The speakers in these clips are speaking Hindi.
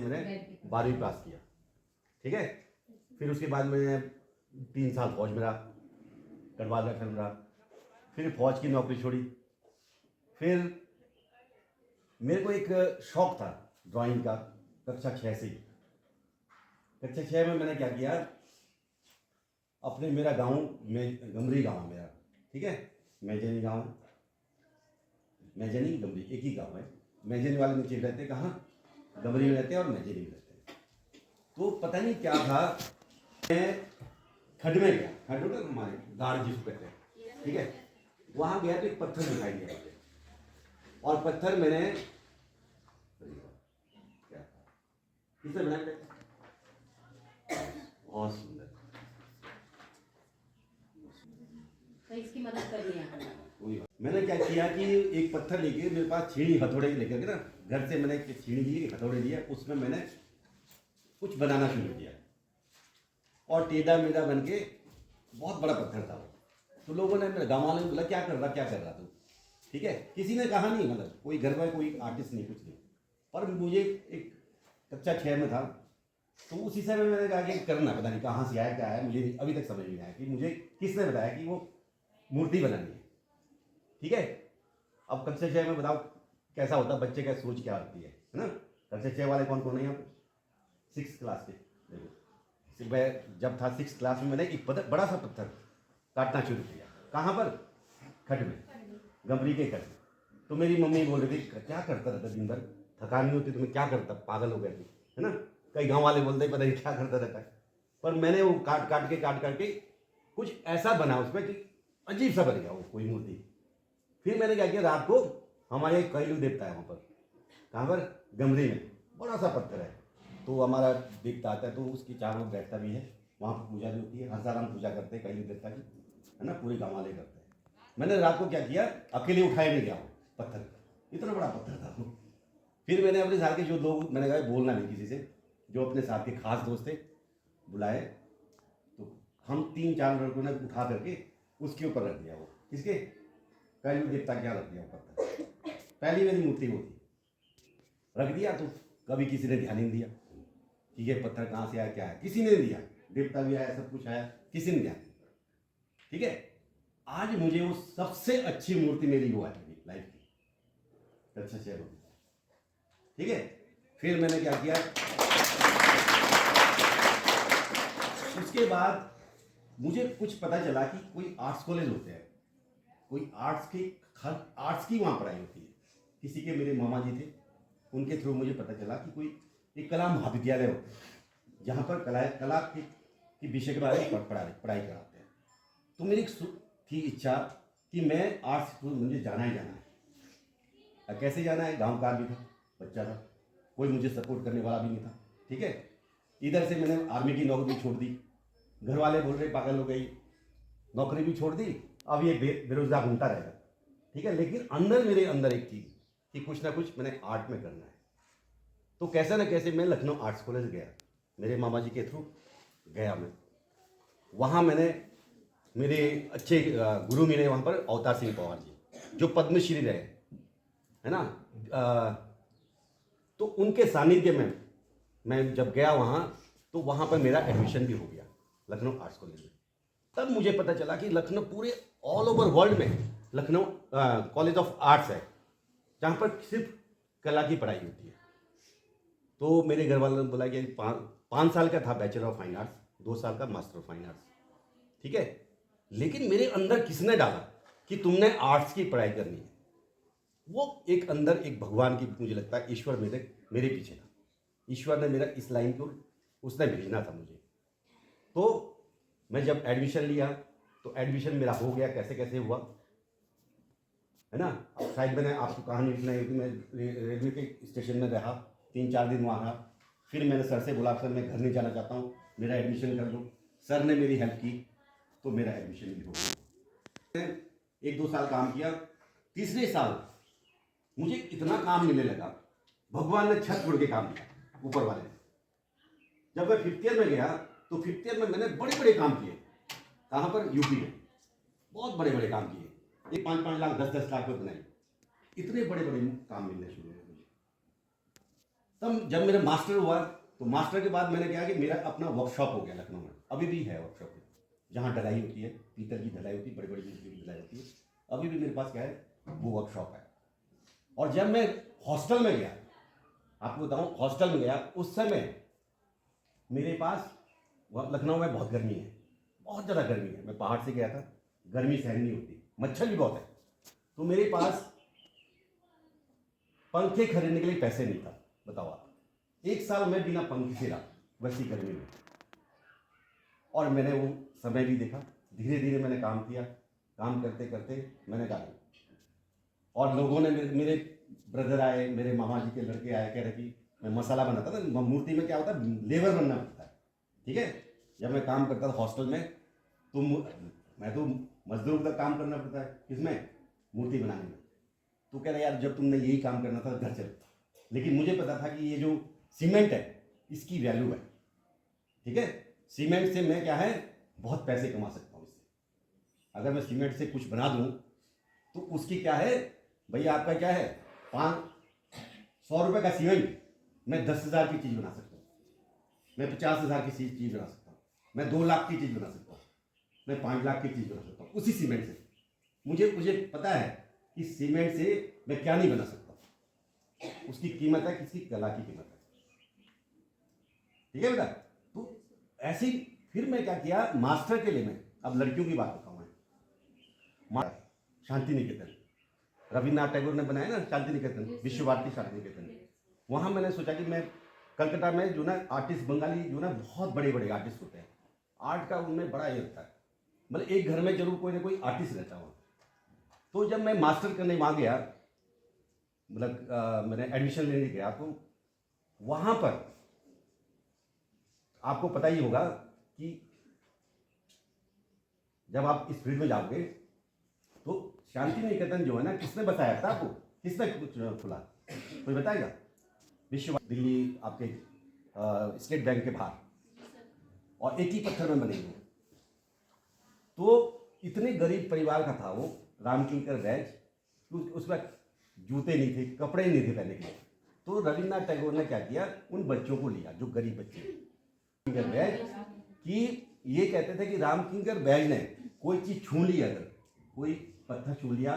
मैंने 12वीं पास किया, ठीक है। फिर उसके बाद मैंने 3 साल फौज में रहा, गढ़वाल का रहा। फिर फौज की नौकरी छोड़ी। फिर मेरे को एक शौक था ड्राइंग का, कक्षा 6 से ही। कक्षा 6 में मैंने क्या किया, अपने मेरा गांव में गमरी गांव है मेरा, ठीक है। मैजनी गांव है, मैजनी गमरी एक ही गांव है। मैजनी वाले नीचे रहते हैं, कहाँ, गमरी में रहते हैं और मैजनी में रहते हैं। तो पता नहीं क्या था, मैं खड में गया, खड होता है हमारे गाड़ जिसको कहते हैं, ठीक है। वहाँ गया तो एक पत्थर दिखाई दिया मुझे, और पत्थर मैंने क्या किसने बनाया, बहुत सुंदर। तो इसकी मदद करनी है। मैंने क्या किया कि एक पत्थर लेके, मेरे पास छीनी हथौड़े लेकर के ना, घर से मैंने एक छीनी ली, हथौड़े लिया, उसमें मैंने कुछ बनाना शुरू किया, और टेढ़ा मेढ़ा बन के बहुत बड़ा पत्थर था वो। तो लोगों ने, मेरे गाँव वालों ने बोला क्या कर रहा तू, ठीक है। किसी ने कहा नहीं, मतलब कोई घर में कोई आर्टिस्ट नहीं, कुछ नहीं। पर मुझे एक कक्षा 6 में था, तो उसी समय मैंने कहा कि करना, पता नहीं कहाँ से आया क्या है, मुझे अभी तक समझ नहीं आया कि मुझे किसने बताया कि वो मूर्ति बनानी है, ठीक है। अब कक्षा 6 में बताओ कैसा होता, बच्चे का सोच क्या होती है ना। कक्षा 6 वाले कौन कौन है यहाँ पे, 6 क्लास के। देखो मैं जब था 6 क्लास में, मैंने एक बड़ा सा पत्थर काटना शुरू किया। कहाँ पर, खड में, गमरी के खड में। तो मेरी मम्मी बोल रही थी क्या करता रहता दिन भर, थकान नहीं होती तुम्हें, क्या करता, पागल हो गए थे, है ना। कई गांव वाले बोलते पता नहीं क्या करता रहता है। पर मैंने वो काट काट के कुछ ऐसा बना उसमें कि अजीब सा बन गया वो कोई मूर्ति। फिर मैंने क्या किया, रात को हमारे एक कैलू देवता है वहाँ पर, कहाँ पर, गमरी में, बड़ा सा पत्थर है। तो हमारा देवता आता है, तो उसकी चारों बैठता भी है, वहाँ पर पूजा भी होती है, हर साल हम पूजा करते हैं कैलू देवता की, है ना, पूरे गाँव वाले करते हैं। मैंने रात को क्या किया, अकेले उठाया नहीं गया वो पत्थर, इतना बड़ा पत्थर था वो। फिर मैंने अपने साथ के जो लोग, मैंने कहा बोलना नहीं किसी से, जो अपने साथ के खास दोस्त थे बुलाए, तो हम 3-4 लड़कों ने उठा करके उसके ऊपर रख दिया, वो किसके, कैलू देवता क्या रख दिया वो पत्थर। पहली मेरी मूर्ति वो थी, रख दिया। तो कभी किसी ने ध्यान नहीं दिया कि ये पत्थर कहाँ से आया क्या है, किसी ने नहीं दिया। देवता भी आया, सब कुछ आया, किसी ने ध्यान नहीं दिया, ठीक है। आज मुझे वो सबसे अच्छी मूर्ति मेरी वो है लाइफ की, अच्छा शेयर होगी, ठीक है। फिर मैंने क्या किया, उसके बाद मुझे कुछ पता चला कि कोई आर्ट्स कॉलेज होते हैं, कोई आर्ट्स की वहाँ पढ़ाई होती है। किसी के मेरे मामा जी थे, उनके थ्रू मुझे पता चला कि कोई एक कला महाविद्यालय होता है, जहाँ पर कला की विषय के बारे में पढ़ाई कराते हैं। तो मेरी थी इच्छा कि मैं आर्ट्स स्कूल, मुझे जाना ही जाना है। कैसे जाना है, गांव का आदमी था, बच्चा था, कोई मुझे सपोर्ट करने वाला भी नहीं था, ठीक है। इधर से मैंने आर्मी की नौकरी छोड़ दी, घर वाले बोल रहे पागल हो गई, नौकरी भी छोड़ दी, अब ये बेरोजगार घूमता रहेगा, ठीक है। लेकिन अंदर मेरे अंदर एक चीज़ कि कुछ ना कुछ मैंने आर्ट में करना है। तो कैसे ना कैसे मैं लखनऊ आर्ट्स कॉलेज गया, मेरे मामा जी के थ्रू गया मैं। वहाँ मैंने मेरे अच्छे गुरु मिले वहाँ पर, अवतार सिंह पवार जी, जो पद्मश्री रहे, है ना। तो उनके सानिध्य में मैं जब गया वहाँ, तो वहाँ पर मेरा एडमिशन भी हो गया लखनऊ आर्ट्स कॉलेज में। तब मुझे पता चला कि लखनऊ पूरे ऑल ओवर वर्ल्ड में लखनऊ कॉलेज ऑफ आर्ट्स है, जहाँ पर सिर्फ कला की पढ़ाई होती है। तो मेरे घर वालों ने बोला कि 5 साल का था बैचलर ऑफ फाइन आर्ट्स, 2 साल का मास्टर ऑफ फाइन आर्ट्स, ठीक है। लेकिन मेरे अंदर किसने डाला कि तुमने आर्ट्स की पढ़ाई करनी है, वो एक अंदर एक भगवान की, मुझे लगता है ईश्वर मेरे पीछे था। ईश्वर ने मेरा इस लाइन को उसने भेजना था मुझे। तो मैं जब एडमिशन लिया, तो एडमिशन मेरा हो गया, कैसे कैसे हुआ, है ना। अब शायद मैंने आपको कहानी सुनाई होगी, मैं रेलवे के स्टेशन में रहा 3-4 दिन वहाँ रहा। फिर मैंने सर से बोला सर मैं घर नहीं जाना चाहता हूँ, मेरा एडमिशन कर दो। सर ने मेरी हेल्प की, तो मेरा एडमिशन भी हो गया। 1-2 साल काम किया, तीसरे साल मुझे इतना काम मिलने लगा, भगवान ने छत छोड़ के काम दिया ऊपर वाले ने। जब मैं 5th ईयर में गया, तो 5th ईयर में मैंने बड़े बड़े काम किए। कहाँ पर, यूपी में बहुत बड़े बड़े काम किए, ये 5-5 लाख 10-10 लाख में बनाई। इतने बड़े बड़े काम मिलने शुरू हुए मुझे। तब जब मेरा मास्टर हुआ तो मास्टर के बाद मैंने क्या कि मेरा अपना वर्कशॉप हो गया लखनऊ में, अभी भी है वर्कशॉप में, जहाँ ढलाई होती है, पीतल की ढलाई होती है, बड़ी बड़ी बिजली की ढलाई होती है, अभी भी मेरे पास क्या है वो वर्कशॉप है। और जब मैं हॉस्टल में गया, आपको बताऊँ हॉस्टल में गया, उस समय मेरे पास वहाँ लखनऊ में बहुत गर्मी है, बहुत ज़्यादा गर्मी है, मैं पहाड़ से गया था, गर्मी सहन नहीं होती, मच्छर भी बहुत है, तो मेरे पास पंखे खरीदने के लिए पैसे नहीं था। बताओ आप, 1 साल में बिना पंखे से रहा वैसी गर्मी में। और मैंने वो समय भी देखा, धीरे धीरे मैंने काम किया, काम करते करते मैंने कहा, और लोगों ने मेरे ब्रदर आए, मेरे मामा जी के लड़के आए, कह रहे कि मैं मसाला बनाता था, मूर्ति में क्या होता है लेबर बनना पड़ता है, ठीक है। जब मैं काम करता था हॉस्टल में तो मैं तो मजदूर का काम करना पड़ता है, किसमें, मूर्ति बनाने में। तो कह रहे यार जब तुमने यही काम करना था घर चल, लेकिन मुझे पता था कि ये जो सीमेंट है इसकी वैल्यू है, ठीक है। सीमेंट से मैं क्या है बहुत पैसे कमा सकता हूँ इससे। अगर मैं सीमेंट से कुछ बना दूँ तो उसकी क्या है भैया, आपका क्या है 100 रुपये का सीमेंट मैं 10,000 की चीज़ बना सकता हूँ, मैं 50,000 की चीज़ बना सकता हूँ, मैं 2 लाख की चीज़ बना सकता हूँ, मैं 5 लाख की चीज़ बना सकता हूँ उसी सीमेंट से। मुझे पता है कि सीमेंट से मैं क्या नहीं बना सकता, उसकी कीमत है, किसकी कला की कीमत है, ठीक है बेटा। तो ऐसे ही फिर मैं क्या किया, मास्टर के लिए मैं अब लड़कियों की बात बताऊँ, मैं शांति निकेतन, रविन्द्रनाथ टैगोर ने बनाया ना शांति निकेतन, विश्व भारती शांति निकेतन, वहाँ मैंने सोचा कि मैं कलकत्ता में जो ना आर्टिस्ट बंगाली जो ना बहुत बड़े बड़े आर्टिस्ट होते हैं, आर्ट का उनमें बड़ा ये होता है, मतलब एक घर में जरूर कोई ना कोई आर्टिस्ट रहता हुआ। तो जब मैं मास्टर करने वहाँ गया, मतलब मैंने एडमिशन लेने गया, तो वहाँ पर आपको पता ही होगा कि जब आप इस फील्ड में जाओगे तो शांति निकेतन जो है ना, किसने बताया था आपको, किसने खुला, कोई बताएगा? विश्व दिल्ली आपके स्टेट बैंक के बाहर, और एक ही पत्थर में बने हुए। तो इतने गरीब परिवार का था वो रामकिंकर बैज, उसमें जूते नहीं थे, कपड़े नहीं थे पहनने के लिए। तो रविन्द्रनाथ टैगोर ने क्या किया, उन बच्चों को लिया जो गरीब बच्चे किंकर बैज, कि ये कहते थे कि रामकिंकर बैज ने कोई चीज़ छू ली, अगर कोई पत्थर छू लिया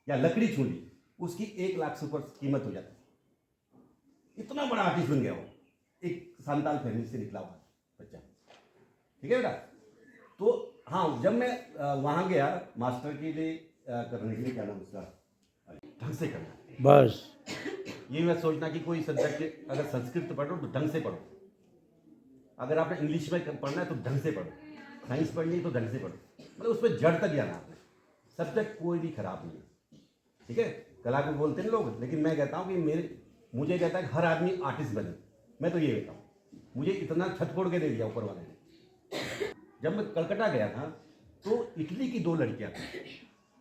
या लकड़ी छू ली, उसकी 1 लाख से ऊपर कीमत हो जाती। इतना बड़ा आर्टिस्ट बन गया वो, एक संताल फैमिली से निकला हुआ बच्चा, ठीक है बेटा। तो हाँ, जब मैं वहाँ गया मास्टर के लिए करने के लिए, क्या नाम उसका, ढंग से करना, बस ये मैं सोचना कि कोई सब्जेक्ट अगर संस्कृत पढ़ो तो ढंग से पढ़ो, अगर आपने इंग्लिश में पढ़ना है तो ढंग से पढ़ो, साइंस पढ़नी है तो ढंग से पढ़ो, मतलब उसमें जड़ तक जाना आपने। सब्जेक्ट कोई भी खराब नहीं है, ठीक है। कला को बोलते हैं लोग, लेकिन मैं कहता हूँ कि मुझे कहता है हर आदमी आर्टिस्ट बने, मैं तो ये कहता हूँ, मुझे इतना छत फोड़ के दे दिया ऊपर वाले ने। जब मैं कलकत्ता गया था तो इटली की 2 लड़कियाँ थी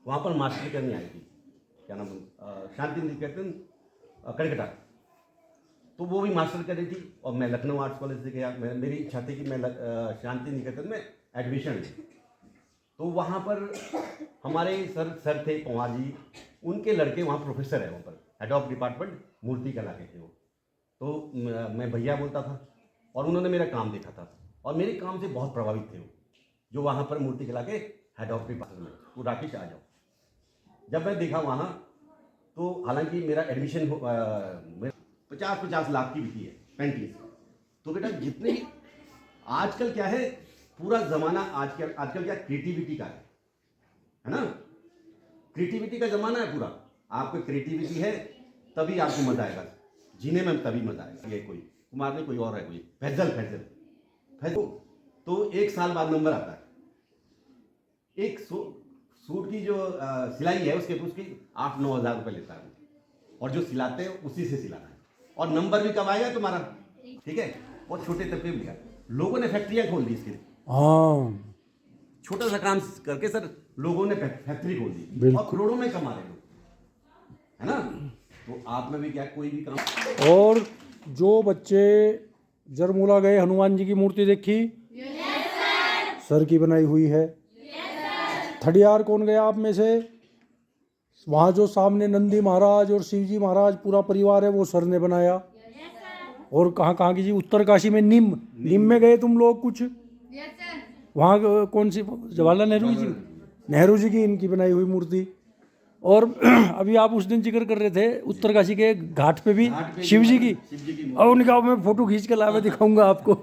वहाँ पर मास्टर करने आई थी, क्या नाम, शांति निकेतन कलकत्ता, तो वो भी मास्टर कर रही थी, और मैं लखनऊ आर्ट्स कॉलेज से गया, मेरी इच्छा थी कि मैं शांति निकेतन में एडमिशन लूँ। तो वहाँ पर हमारे सर थे पंवार जी, उनके लड़के वहाँ प्रोफेसर है, वहाँ पर हेड ऑफ डिपार्टमेंट मूर्ति कला के थे वो। तो मैं भैया बोलता था, और उन्होंने मेरा काम देखा था, और मेरे काम से बहुत प्रभावित थे वो, जो वहाँ पर मूर्ति कला के हेड ऑफ डिपार्टमेंट, वो राकेश आ जाओ। जब मैं देखा वहाँ, तो हालांकि मेरा एडमिशन 50 लाख की बिकी है पेंटिंग। तो बेटा जितने आजकल क्या है, पूरा ज़माना आजकल क्या क्रिएटिविटी का है ना, क्रिएटिविटी का ज़माना है पूरा। आपको क्रिएटिविटी है तभी आपको मज़ा आएगा जीने में, तभी मज़ा आएगा। ये कोई कुमार नहीं, कोई और है, कोई फैजल, तो 1 साल बाद नंबर आता है। एक सूट की जो सिलाई है उसकी 8-9 हज़ार रुपये लेता है, और जो सिलाते हैं उसी से सिलाना है, और नंबर भी कब आएगा तुम्हारा, ठीक है। और छोटे तबके में लिया, लोगों ने फैक्ट्रियाँ खोल दी इसके लिए, हाँ छोटा सा काम करके सर लोगों ने फैक्ट्री खोल दी, और करोड़ों में कमा रहे लोग, है ना। तो आप में भी क्या कोई भी काम। और जो बच्चे जरमूला गए, हनुमान जी की मूर्ति देखी? सर की बनाई हुई है। थड़ियार कौन गया आप में से? वहाँ जो सामने नंदी महाराज और शिवजी महाराज पूरा परिवार है, वो सर ने बनाया। और कहाँ कहाँ की जी? उत्तरकाशी में नीम में गए तुम लोग कुछ? वहाँ कौन सी? जवाहरलाल नेहरू जी की इनकी बनाई हुई मूर्ति। और अभी आप उस दिन जिक्र कर रहे थे उत्तरकाशी के घाट पे भी शिव जी की, शिव जी की और उनका मैं फोटो खींच के ला मैं दिखाऊंगा आपको।